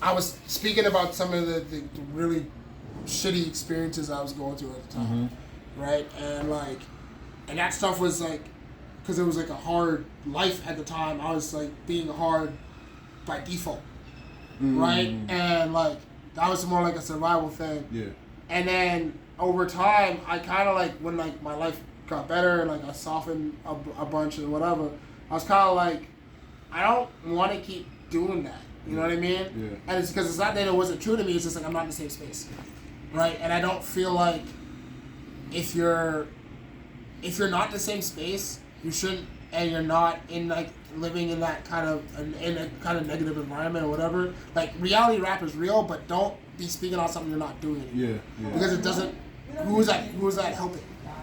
I was speaking about some of the really shitty experiences I was going through at the time, right? And that stuff was like, because it was like a hard life at the time. I was like being hard by default, right? And like that was more like a survival thing. Yeah. And then over time, I kind of like when like my life got better and like I softened a bunch and whatever. I was kind of like, I don't want to keep doing that. You know what I mean? Yeah. And it's because it's not that it wasn't true to me. It's just like I'm not in the same space, right? And I don't feel like if you're not in the same space, you shouldn't, and you're not in like living in that kind of in a kind of negative environment or whatever. Like reality rap is real, but don't be speaking on something you're not doing anymore. Yeah. Because it doesn't. Who is that helping?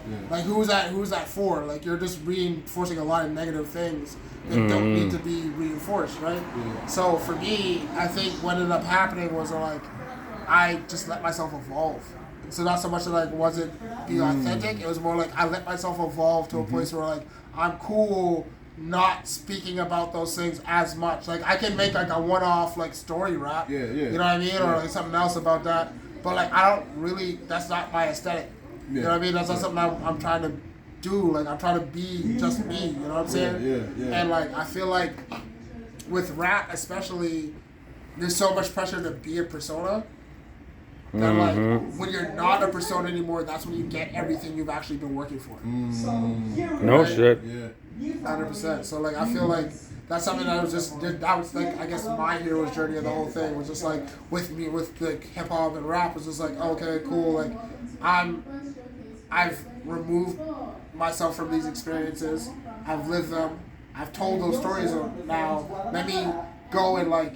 Yeah. Like who's that for? Like you're just reinforcing a lot of negative things that don't need to be reinforced, right? Yeah. So for me, I think what ended up happening was like I just let myself evolve. So not so much that like wasn't being authentic. It was more like I let myself evolve to a place where like I'm cool not speaking about those things as much. Like I can make like a one-off like story rap. Yeah. You know what I mean? Or like something else about that. But like I don't really. That's not my aesthetic. Yeah. You know what I mean? That's not something I'm trying to do. Like I'm trying to be just me. You know what I'm saying? Yeah. And like I feel like with rap especially, there's so much pressure to be a persona. That like when you're not a persona anymore, that's when you get everything you've actually been working for. No shit. Yeah. 100%. So like I feel like that's something that was like I guess my hero's journey of the whole thing was just like with me with like hip hop and rap was just like okay cool like I've removed myself from these experiences. I've lived them. I've told those stories now. Let me go and like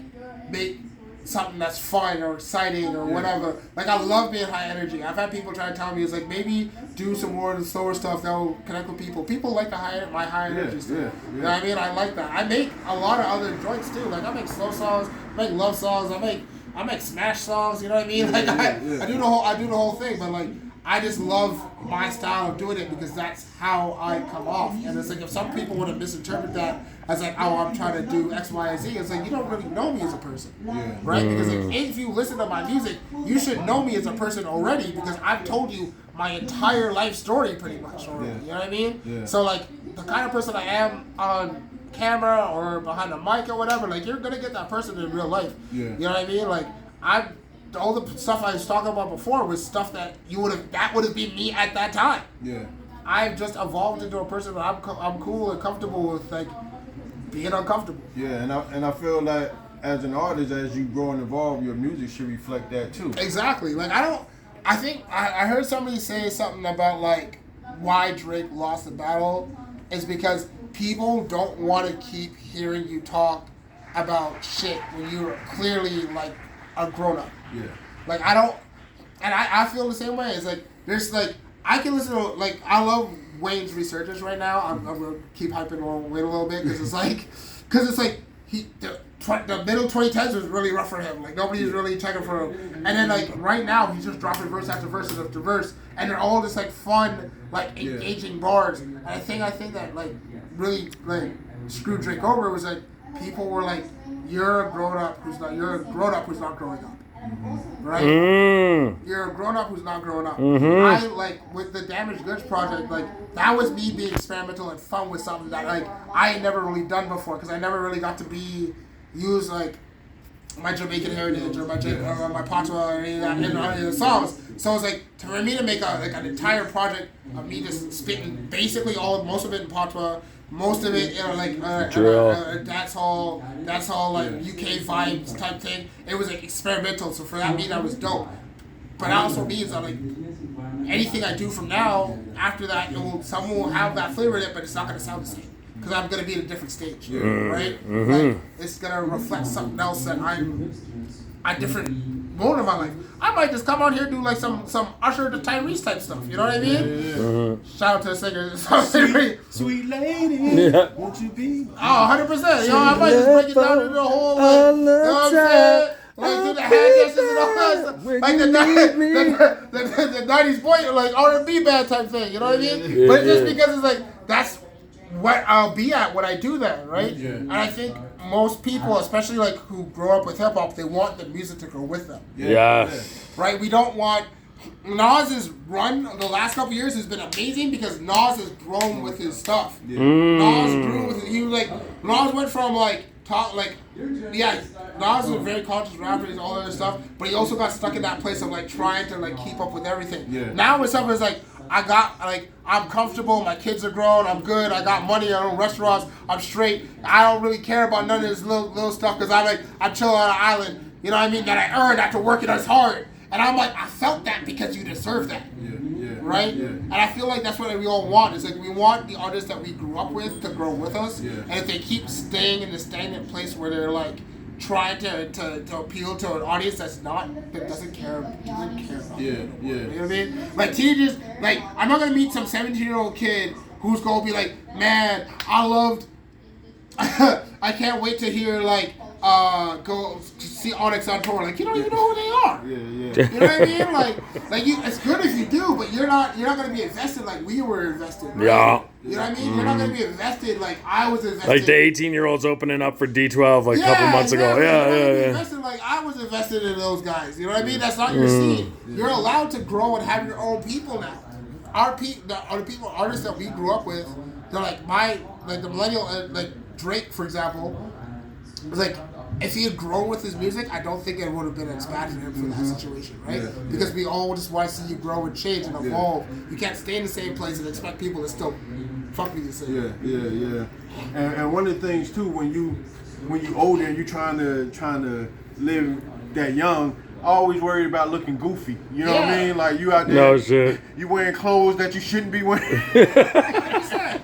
make something that's fun or exciting or whatever. Like I love being high energy. I've had people try to tell me it's like maybe do some more of the slower stuff that will connect with people. People like my high energy stuff. Yeah. You know what I mean? I like that. I make a lot of other joints too. Like I make slow songs, I make love songs, I make smash songs. You know what I mean? Like I do the whole thing. But like I just love my style of doing it because that's how I come off. And it's like if some people want to misinterpret that as like, oh, I'm trying to do X, Y, and Z, it's like you don't really know me as a person, right? Because like, if you listen to my music, you should know me as a person already because I've told you my entire life story pretty much already. You know what I mean? Yeah. So like the kind of person I am on camera or behind a mic or whatever, like you're gonna get that person in real life. Yeah. You know what I mean? Like all the stuff I was talking about before was stuff that that would have been me at that time. Yeah. I've just evolved into a person that I'm cool and comfortable with, like being uncomfortable. Yeah, and I feel like as an artist, as you grow and evolve, your music should reflect that too. Exactly. Like I think I heard somebody say something about like why Drake lost the battle is because people don't want to keep hearing you talk about shit when you're clearly like a grown up. Yeah. Like I don't, and I feel the same way. It's like there's like I can listen to like I love Wayne's Resurgence right now. I'm gonna keep hyping on Wayne a little bit because it's like the middle 2010s was really rough for him. Like nobody's really checking for him. And then like right now he's just dropping verse after verse after verse, and they're all just like fun, like engaging bars. And I think that like really like screwed Drake over was like people were like, you're a grown up who's not growing up. Right? You're a grown up who's not growing up. I like with the Damaged Goods project, like that was me being experimental and fun with something that like I had never really done before because I never really got to use like my Jamaican heritage or my patois or any of that in any of the songs. So it's like for me to make an entire project of me just spitting basically most of it in patois. Most of it, that's all like UK vibes type thing. It was like experimental, so for that that was dope. But that also means that like anything I do from now after that, someone will have that flavor in it, but it's not gonna sound the same because I'm gonna be at a different stage, right? Like it's gonna reflect something else that I'm a different moment of my life. I might just come on here and do like some Usher to Tyrese type stuff. You know what I mean? Shout out to the singer. Sweet lady, won't you be? Oh, 100%. Yo, I might just break it down to the whole, like, you know what I'm saying? Like, do the hand gestures and all that stuff. Like the 90s boy, like R&B band type thing. You know what I mean? But it's just because it's like, that's what I'll be at when I do that, right? Yeah. And I think most people, especially like who grow up with hip hop, they want the music to grow with them. Yes. Right? We don't want. Nas's run the last couple years has been amazing because Nas has grown with his stuff. Yeah. Nas grew with it. He was like Nas went from like talk like Nas is a very conscious rapper and all that other stuff, but he also got stuck in that place of like trying to like keep up with everything. Yeah. Now with stuff is like I'm comfortable, my kids are grown, I'm good, I got money, I own restaurants, I'm straight. I don't really care about none of this little stuff because I'm chilling on an island, you know what I mean, that I earned after working as hard. And I'm like, I felt that because you deserve that. Right? Yeah. And I feel like that's what we all want. It's like we want the artists that we grew up with to grow with us. Yeah. And if they keep staying in the stagnant place where they're like trying to appeal to an audience that doesn't care about you. You know what I mean? Like teenagers, like I'm not gonna meet some 17-year-old kid who's gonna be like, man, I can't wait to hear like go see Onyx on tour. Like you don't even know who they are. You know what I mean? Like it's good if you do, but you're not gonna be invested like we were invested. Right? Yeah. You know what I mean? You're not gonna be invested like I was invested. Like the 18-year-olds opening up for D12 like a couple months ago. Yeah. Invested like I was invested in those guys. You know what I mean? That's not your scene. You're allowed to grow and have your own people now. The artists that we grew up with, they're like the millennial, like Drake, for example, was like, if he had grown with his music, I don't think it would have been as bad for him for that situation, right? Because we all just want to see you grow and change and evolve. You can't stay in the same place and expect people to still fuck with you the same. Yeah. And one of the things too, when you older and you trying to live that young, always worried about looking goofy. You know what I mean? Like you out there, no shit. You wearing clothes that you shouldn't be wearing. 100%.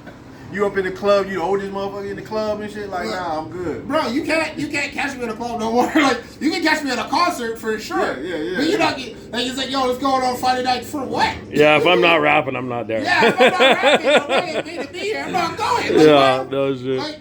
You up in the club, you the oldest motherfucker in the club and shit. Like, nah, I'm good. Bro, you can't catch me in a club no more. Like, you can catch me at a concert for sure. Yeah. But you're not like it's like, yo, let's go on Friday night for what? Yeah, if I'm not rapping, I'm not there. Yeah, if I'm not rapping, I ain't paid to be here. I'm not going. Like, Yeah, bro, no shit. like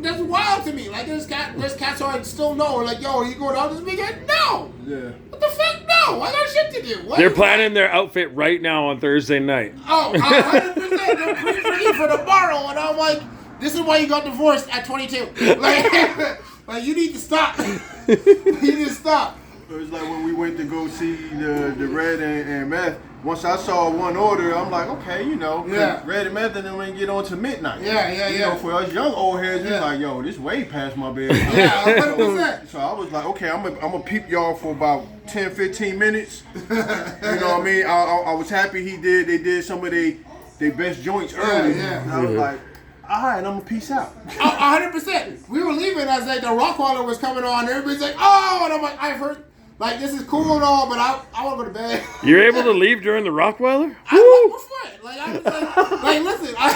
that's wild to me. Like there's cats who I still know. Like, yo, are you going out this weekend? No. Yeah. What the fuck? No. I got shit to do. What They're planning their outfit right now on Thursday night. Oh, 100%. They're pre-freaking for tomorrow, and I'm like, this is why you got divorced at 22. Like you need to stop. You need to stop. It was like when we went to go see the Red and Meth. Once I saw one order, I'm like, okay, Red and Meth and then we get on to midnight. Yeah. You know, for us young old heads, it's like, yo, this way past my bed. Yeah, 100%. So I was like, okay, I'm gonna peep y'all for about 10, 15 minutes. You know what I mean? I was happy they did some of their best joints early. Yeah. And I was like, all right, I'm gonna peace out. 100%. We were leaving as like the Rockwaller was coming on. Everybody's like, oh, and I'm like, I've heard. Like, this is cool and all, but I want to go to bed. You're able to leave during the Rockweller? I was for it. Like, I was like listen, I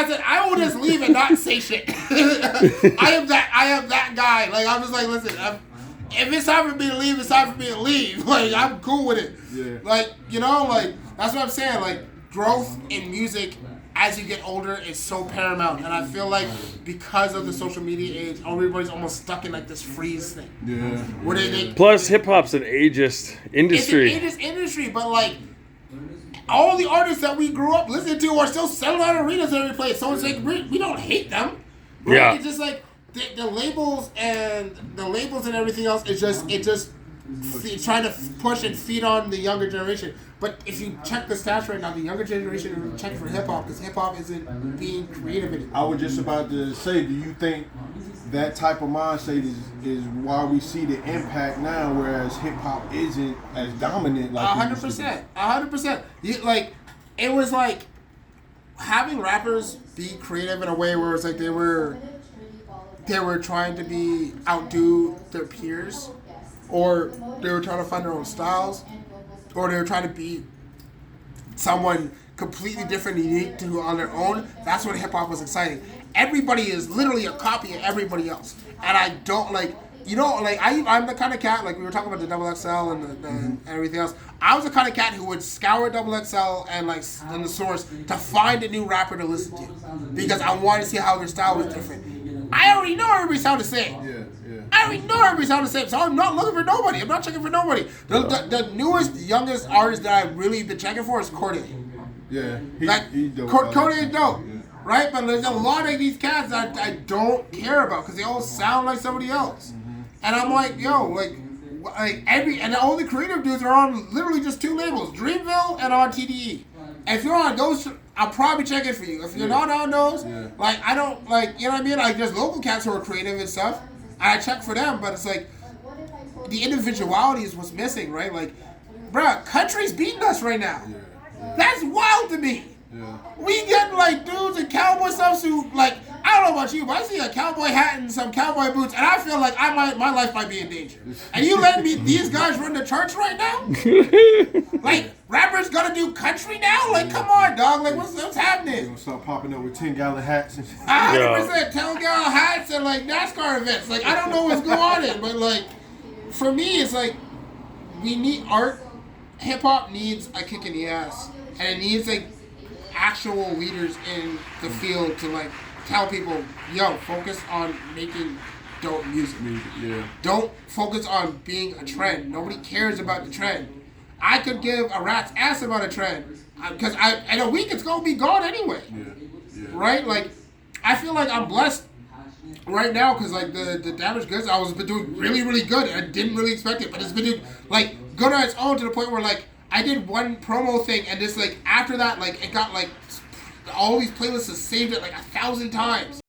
said, I will just leave and not say shit. I am that guy. Like, I'm just like, listen, if it's time for me to leave, it's time for me to leave. Like, I'm cool with it. Yeah. Like, that's what I'm saying. Like, growth in music as you get older is so paramount, and I feel like because of the social media age, everybody's almost stuck in like this freeze thing. Yeah. Where they Plus, hip hop's an ageist industry. It's an ageist industry, but like all the artists that we grew up listening to are still selling out arenas every place. So it's like we don't hate them. Right? Yeah. It's just like the labels and everything else is just trying to push and feed on the younger generation. But if you check the stats right now, the younger generation is checking for hip hop because hip hop isn't being creative anymore. I was just about to say, do you think that type of mindset is why we see the impact now, whereas hip hop isn't as dominant like 100%. 100%. Like it was like having rappers be creative in a way where it's like they were trying to outdo their peers, or they were trying to find their own styles, or they were trying to be someone completely different and unique to on their own. That's when hip hop was exciting. Everybody is literally a copy of everybody else, and I don't like. I'm the kind of cat, like we were talking about the Double XL and the everything else. I was the kind of cat who would scour Double XL and the source to find a new rapper to listen to because I wanted to see how their style was different. I already know everybody sound the same. Yeah. I already know everybody sound the same, so I'm not looking for nobody. I'm not checking for nobody. The newest, youngest artist that I've really been checking for is Cordae. Yeah. Cordae is dope. right? But there's a lot of these cats that I don't care about because they all sound like somebody else. And I'm like, yo, like and all the creative dudes are on literally just 2 labels, Dreamville and on TDE. And if you're on those, I'll probably check it for you. If you're not on those, like I don't like, you know what I mean? Like there's local cats who are creative and stuff, and I check for them. But it's like the individuality is what's missing, right? Like, bruh, country's beating us right now. That's wild to me. We get like dudes in cowboy stuff who like, I don't know about you, but I see a cowboy hat and some cowboy boots, and I feel like my life might be in danger. And you letting me these guys run the church right now? Like rappers gonna do country now? Like come on, dog. Like what's happening? Gonna start popping up with 10-gallon hats and shit. 100% 10-gallon hats and like NASCAR events. Like I don't know what's going on, but like for me, it's like we need art. Hip hop needs a kick in the ass, and it needs like actual leaders in the field to like tell people, yo, focus on making dope music. Don't focus on being a trend. Nobody cares about the trend. I could give a rat's ass about a trend because in a week it's gonna be gone anyway. Right? Like I feel like I'm blessed right now because like the Damaged Goods I was been doing really, really good. I didn't really expect it, but it's been doing like good on its own to the point where like I did one promo thing and just like after that like it got like all these playlists have saved it like 1,000 times.